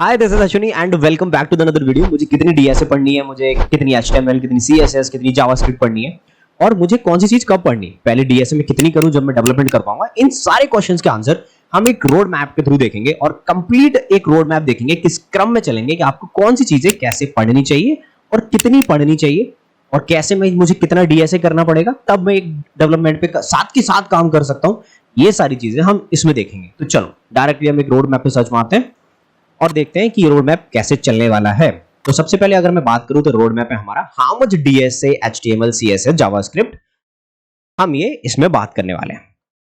Hi this is Ashwini and welcome back to the another video. मुझे कितनी DSA पढ़नी है, मुझे कितनी एचटीएमएल, कितनी सीएसएस, कितनी जावास्क्रिप्ट पढ़नी है और मुझे कौन सी चीज कब पढ़नी है, पहले डीएसए में कितनी करूं जब मैं डेवलपमेंट कर पाऊंगा, इन सारे क्वेश्चंस के आंसर हम एक रोड मैप के थ्रू देखेंगे और कंप्लीट एक रोड मैप देखेंगे। किस क्रम में चलेंगे कि आपको कौन सी चीजें कैसे पढ़नी चाहिए और कितनी पढ़नी चाहिए और कैसे मैं मुझे कितना डीएसए करना पड़ेगा, तब मैं एक डेवलपमेंट पे साथ के साथ काम कर सकता हूं। ये सारी चीजें हम इसमें देखेंगे। तो चलो डायरेक्टली हम एक रोड मैप पे सर्च मारते हैं और देखते हैं कि ये रोड मैप कैसे चलने वाला है। तो सबसे पहले अगर मैं बात करूं तो रोड मैप है हमारा how much DSA, HTML, CSS, JavaScript, हम ये इसमें बात करने वाले हैं।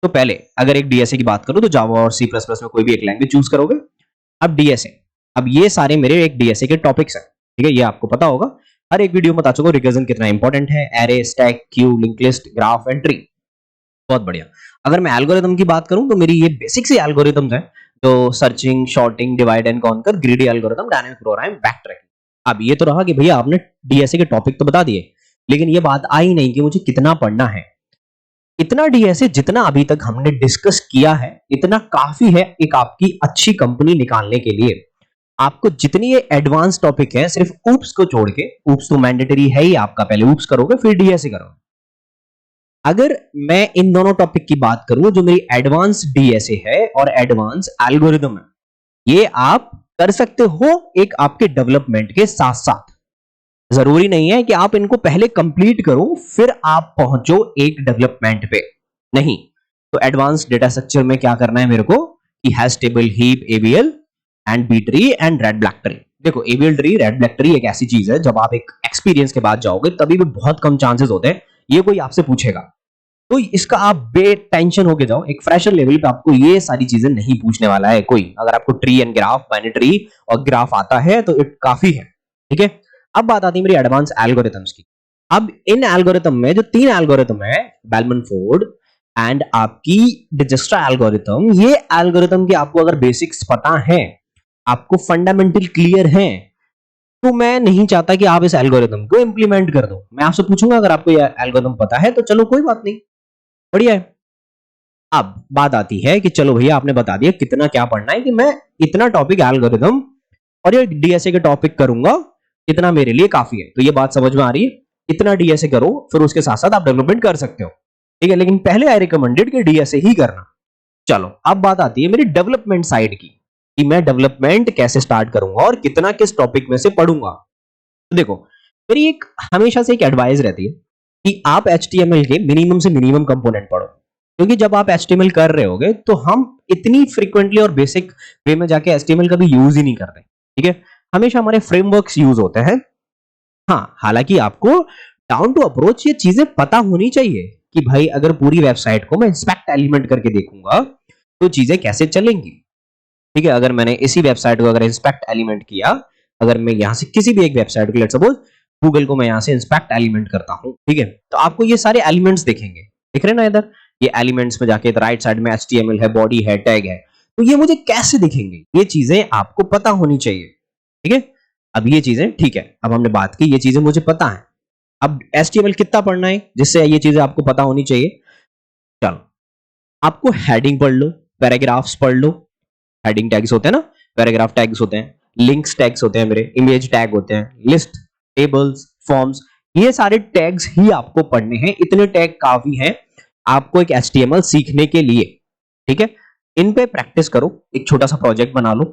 तो पहले अगर एक डीएसए की बात करूं तो जावा और सी प्लस प्लस में कोई भी एक लैंग्वेज चूज करोगे। अब डीएसए, अब ये सारे मेरे एक डीएसए के टॉपिक्स हैं, ठीक है, ये आपको पता होगा। हर एक वीडियो में बता चुका हूं रिकर्जन कितना इंपॉर्टेंट है, array, stack, Q, link list, graph, entry. बहुत बढ़िया। अगर मैं एल्गोरिथम की बात करूं तो मेरी ये बेसिक सी एल्गोरिथम्स हैं, तो searching, sorting, divide and conquer, greedy algorithm, dynamic program, backtracking. अब ये तो रहा कि भैया आपने डीएसए के टॉपिक तो बता दिए, लेकिन ये बात आई नहीं कि मुझे कितना पढ़ना है। इतना डीएसए जितना अभी तक हमने डिस्कस किया है इतना काफी है एक आपकी अच्छी कंपनी निकालने के लिए। आपको जितनी ये एडवांस टॉपिक है, सिर्फ ऊप्स को छोड़ के, ऊप्स तो मैंडेटरी है ही आपका, पहले ऊप्स करोगे फिर डीएसए करोगे। अगर मैं इन दोनों टॉपिक की बात करूं, जो मेरी एडवांस डीएसए है और एडवांस एल्गोरिथम है, ये आप कर सकते हो एक आपके डेवलपमेंट के साथ साथ। जरूरी नहीं है कि आप इनको पहले कंप्लीट करो फिर आप पहुंचो एक डेवलपमेंट पे, नहीं। तो एडवांस डेटा स्ट्रक्चर में क्या करना है मेरे को कि hash table, heap, AVL and B tree and red black tree. देखो AVL tree, red black tree एक ऐसी चीज है जब आप एक एक्सपीरियंस के बाद जाओगे तभी भी बहुत कम चांसेस होते हैं ये कोई आपसे पूछेगा, तो इसका आप बे टेंशन होके जाओ। एक फ्रेशर लेवल पे आपको ये सारी चीजें नहीं पूछने वाला है कोई। अगर आपको ट्री एंड ग्राफ, बाइनरी और ग्राफ आता है तो इट काफी है, ठीक है। अब बात आती है मेरी एडवांस एल्गोरिथम्स की। अब इन एल्गोरिथम में जो तीन एल्गोरिथम है, बेलमन फोर्ड एंड आपकी डिजस्ट्रा एल्गोरिथम, ये एल्गोरिथम की आपको अगर बेसिक्स पता है, आपको फंडामेंटल क्लियर है, तो मैं नहीं चाहता कि आप इस एल्गोरिथम को इंप्लीमेंट कर दो। मैं आपसे पूछूंगा अगर आपको ये एल्गोरिथम पता है तो चलो कोई बात नहीं, बढ़िया है। अब बात आती है कि चलो भैया आपने बता दिया कितना क्या पढ़ना है, कि मैं इतना टॉपिक एल्गोरिथम और ये डीएसए के टॉपिक करूंगा, इतना मेरे लिए काफी है। तो ये बात समझ में आ रही है, इतना डीएसए करो फिर उसके साथ साथ आप डेवलपमेंट कर सकते हो, ठीक है, लेकिन पहले आई रिकमेंडेड कि डीएसए ही करना। चलो अब बात आती है मेरी डेवलपमेंट साइड की, कि मैं डेवलपमेंट कैसे स्टार्ट करूंगा और कितना किस टॉपिक में से पढ़ूंगा। तो देखो मेरी एक हमेशा से एक एडवाइस रहती है कि आप एचटीएमएल के मिनिमम से मिनिमम कंपोनेंट पढ़ो, क्योंकि जब आप एचटीएमएल कर रहे होगे तो हम इतनी फ्रीक्वेंटली और बेसिक वे में जाके एचटीएमएल का भी यूज ही नहीं करते, ठीक है। हमेशा हमारे फ्रेमवर्क्स यूज होते हैं। हाँ, हालांकि आपको डाउन टू अप्रोच ये चीजें पता होनी चाहिए कि भाई अगर पूरी वेबसाइट को मैं इंस्पेक्ट एलिमेंट करके देखूंगा तो चीजें कैसे चलेंगी, ठीक है। अगर मैंने इसी वेबसाइट को अगर इंस्पेक्ट एलिमेंट किया, अगर मैं यहां से किसी भी एक वेबसाइट को, लेट्स सपोज गूगल को मैं यहां से इंस्पेक्ट एलिमेंट करता हूं, ठीक है, तो आपको ये सारे एलिमेंट्स दिखेंगे, दिख रहे हैं ना इधर, ये एलिमेंट्स में जाके राइट साइड में एचटीएमएल है, बॉडी है, टैग है, तो ये मुझे कैसे दिखेंगे, ये चीजें आपको पता होनी चाहिए, ठीक है। अब ये चीजें ठीक है, अब हमने बात की ये चीजें मुझे पता है। अब एचटीएमएल कितना पढ़ना है जिससे ये चीजें आपको पता होनी चाहिए। चलो आपको हेडिंग पढ़ लो, पैराग्राफ्स पढ़ लो, हेडिंग टैग्स होते हैं ना, पैराग्राफ टैग्स होते हैं, लिंक्स टैग्स होते हैं, मेरे इमेज टैग होते हैं, लिस्ट, टेबल्स, फॉर्म्स, ये सारे टैग्स ही आपको पढ़ने हैं। इतने टैग काफी हैं आपको एक एचटीएमएल सीखने के लिए, ठीक है। इन पे प्रैक्टिस करो, एक छोटा सा प्रोजेक्ट बना लो,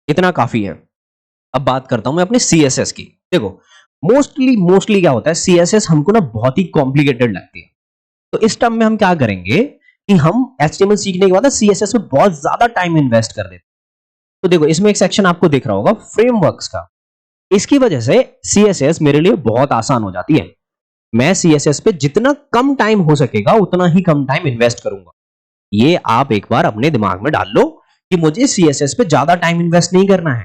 इतना काफी है। अब बात करता हूं मैं अपने सीएसएस की। देखो मोस्टली क्या होता है, सीएसएस हमको ना बहुत ही कॉम्प्लिकेटेड लगती है, तो इस टर्म में हम क्या करेंगे कि हम एचटीएमएल सीखने के बाद सीएसएस में बहुत ज्यादा टाइम इन्वेस्ट कर देते हैं। तो देखो इसमें एक सेक्शन आपको दिख रहा होगा फ्रेमवर्क्स का, इसकी वजह से सीएसएस मेरे लिए बहुत आसान हो जाती है। मैं सीएसएस पे जितना कम टाइम हो सकेगा उतना ही कम टाइम इन्वेस्ट करूंगा। ये आप एक बार अपने दिमाग में डाल लो कि मुझे सीएसएस पे ज्यादा टाइम इन्वेस्ट नहीं करना है,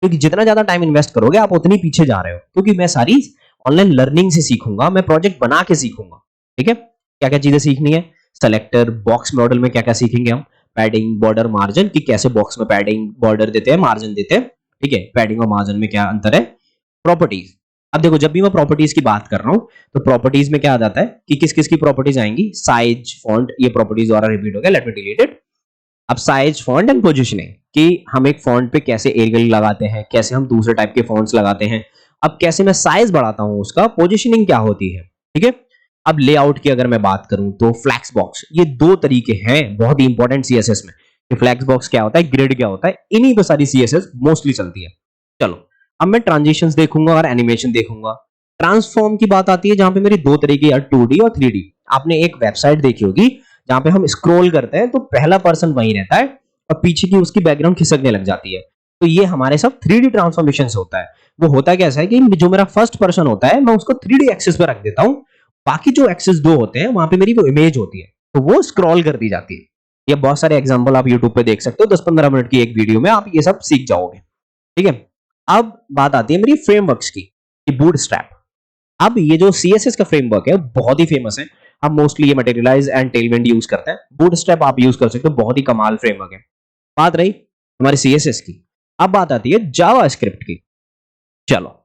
क्योंकि जितना ज्यादा टाइम इन्वेस्ट करोगे आप उतनी पीछे जा रहे हो, क्योंकि मैं सारी ऑनलाइन लर्निंग से सीखूंगा, मैं प्रोजेक्ट बना के सीखूंगा, ठीक है। क्या क्या चीजें सीखनी है, सेलेक्टर, बॉक्स मॉडल में क्या क्या सीखेंगे हम, पैडिंग, बॉर्डर, मार्जिन, कि कैसे बॉक्स में पैडिंग, बॉर्डर देते हैं, मार्जिन देते हैं, ठीक है, पैडिंग और मार्जिन में क्या अंतर है, प्रॉपर्टीज। अब देखो जब भी मैं प्रॉपर्टीज की बात कर रहा हूं तो प्रॉपर्टीज में क्या आ जाता है कि किस किस की प्रॉपर्टीज आएंगी, साइज, फॉन्ट, ये प्रॉपर्टीज द्वारा रिपीट हो गया, लेट मी डिलीट इट। अब साइज, फॉन्ट एंड पोजीशनिंग कि हम एक फॉन्ट पे कैसे एरियल लगाते हैं, कैसे हम दूसरे टाइप के फॉन्ट्स लगाते हैं, अब कैसे मैं साइज बढ़ाता हूं उसका, पोजीशनिंग क्या होती है, ठीक है। अब लेआउट की अगर मैं बात करूं तो फ्लैक्स बॉक्स, ये दो तरीके हैं बहुत ही इंपॉर्टेंट सीएसएस में कि फ्लैक्स बॉक्स क्या होता है, ग्रिड क्या होता है, इन्हीं पे सारी सीएसएस मोस्टली चलती है। चलो अब मैं ट्रांजिशंस देखूंगा और एनिमेशन देखूंगा। ट्रांसफॉर्म की बात आती है जहां पे मेरी दो तरीके यार 2D और 3D। आपने एक वेबसाइट देखी होगी जहां पे हम स्क्रॉल करते हैं तो पहला पर्सन वहीं रहता है और पीछे की उसकी बैकग्राउंड खिसकने लग जाती है। तो ये हमारे सब 3D ट्रांसफॉर्मेशन से होता है। वो होता कैसा है कि जो मेरा फर्स्ट पर्सन होता है मैं उसको 3D एक्सिस पे रख देता हूं, बाकी जो एक्सिस दो होते हैं वहां पे मेरी वो इमेज होती है तो वो स्क्रॉल कर दी जाती है। ये बहुत सारे एग्जांपल आप YouTube पे देख सकते हो, 10-15 मिनट की एक वीडियो में आप ये सब सीख जाओगे, ठीक है। अब बात आती है मेरी फ्रेमवर्क्स की, बूटस्ट्रैप। अब ये जो सीएसएस का फ्रेमवर्क है बहुत ही फेमस है, हम मोस्टली ये मटेरियलाइज एंड टेलविंड यूज करते हैं। बूटस्ट्रैप आप यूज कर सकते हो, बहुत ही कमाल फ्रेमवर्क है। बात रही हमारे सीएसएस की, अब बात आती है जावास्क्रिप्ट की। चलो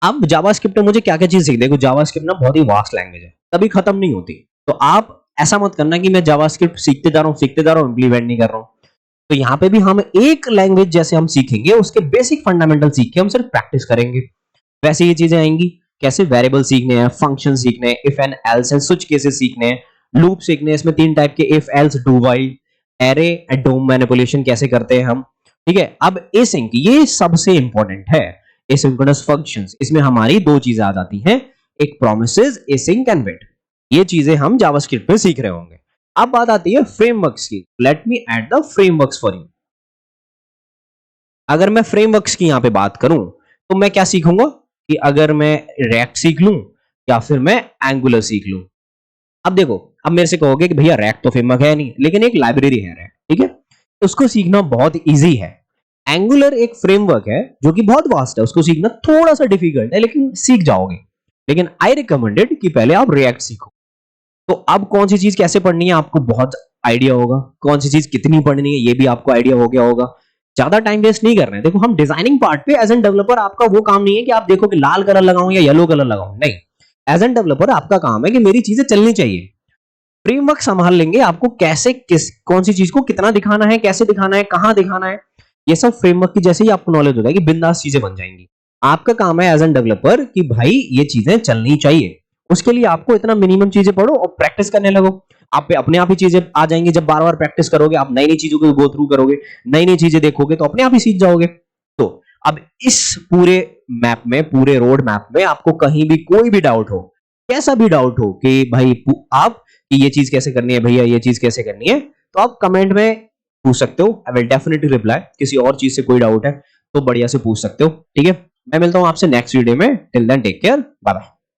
अब जावास्क्रिप्ट में मुझे क्या क्या चीज सीखने, देखो जावास्क्रिप्ट ना बहुत ही वास्ट लैंग्वेज है, कभी खत्म नहीं होती। तो आप ऐसा मत करना कि मैं जावास्क्रिप्ट सीखते जा रहा हूँ सीखते जा रहा हूँ, इंप्लीमेंट नहीं कर रहा हूँ। तो यहाँ पे भी हम एक लैंग्वेज जैसे हम सीखेंगे उसके बेसिक फंडामेंटल सीख के हम सिर्फ प्रैक्टिस करेंगे, वैसे ये चीजें आएंगी। कैसे वेरिएबल सीखने हैं, फंक्शन सीखने हैं, if and else and switch cases सीखने हैं, लूप सीखने हैं, इसमें 3 टाइप के, if else do while, array and DOM manipulation कैसे करते हैं हम, ठीक है। अब एसिंक ये सबसे इंपॉर्टेंट है, एसिंक्रोनस फंक्शंस, इसमें हमारी दो चीजें आ जाती हैं, एक प्रोमिसेस, एसिंक एंड वेट। ये चीजें हम जावास्क्रिप्ट में सीख रहे होंगे। अब बात आती है फ्रेमवर्क्स की, let me add the frameworks for you. अगर मैं फ्रेमवर्क्स की यहां पे बात करूं तो मैं क्या सीखूंगा कि अगर मैं रिएक्ट सीख लूं या फिर मैं एंगुलर सीख लूं। अब देखो, अब मेरे से कहोगे कि भैया रिएक्ट तो फ्रेमवर्क है नहीं, लेकिन एक लाइब्रेरी है रिएक्ट, ठीक है, उसको सीखना बहुत इजी है। एंगुलर एक फ्रेमवर्क है जो कि बहुत वास्ट है, उसको सीखना थोड़ा सा डिफिकल्ट है लेकिन सीख जाओगे। लेकिन आई रिकमेंडेड कि पहले आप रिएक्ट सीखो। तो अब कौन सी चीज कैसे पढ़नी है आपको बहुत आइडिया होगा, कौन सी चीज कितनी पढ़नी है ये भी आपको आइडिया हो गया होगा। ज्यादा टाइम वेस्ट नहीं करना है। देखो हम डिजाइनिंग पार्ट पे एज एन डेवलपर आपका वो काम नहीं है कि आप देखो कि लाल कलर लगाऊं या येलो कलर लगाऊं, नहीं। एज एन डेवलपर आपका काम है कि मेरी चीजें चलनी चाहिए। फ्रेमवर्क संभाल लेंगे आपको कैसे किस कौन सी चीज को कितना दिखाना है, कैसे दिखाना है, कहां दिखाना है, ये सब फ्रेमवर्क की जैसे ही आपको नॉलेज हो जाएगी बिंदास चीजें बन जाएंगी। आपका काम है एज एन डेवलपर कि भाई ये चीजें चलनी चाहिए। उसके लिए आपको इतना मिनिमम चीजें पढ़ो और प्रैक्टिस करने लगो। आप पे अपने आप ही चीजें आ जाएंगी जब बार बार प्रैक्टिस करोगे, आप नई नई चीजों को गो थ्रू करोगे, नई नई चीजें देखोगे तो अपने आप ही सीख जाओगे। तो अब इस पूरे मैप में, पूरे रोड मैप में आपको कहीं भी कोई भी डाउट हो, कैसा भी डाउट हो कि भाई आप कि ये चीज कैसे करनी है भैया, ये चीज कैसे करनी है, तो आप कमेंट में पूछ सकते हो। I will definitely reply. किसी और चीज से कोई डाउट है तो बढ़िया से पूछ सकते हो, ठीक है। मैं मिलता हूं आपसे नेक्स्ट वीडियो में। Till then take care, bye bye.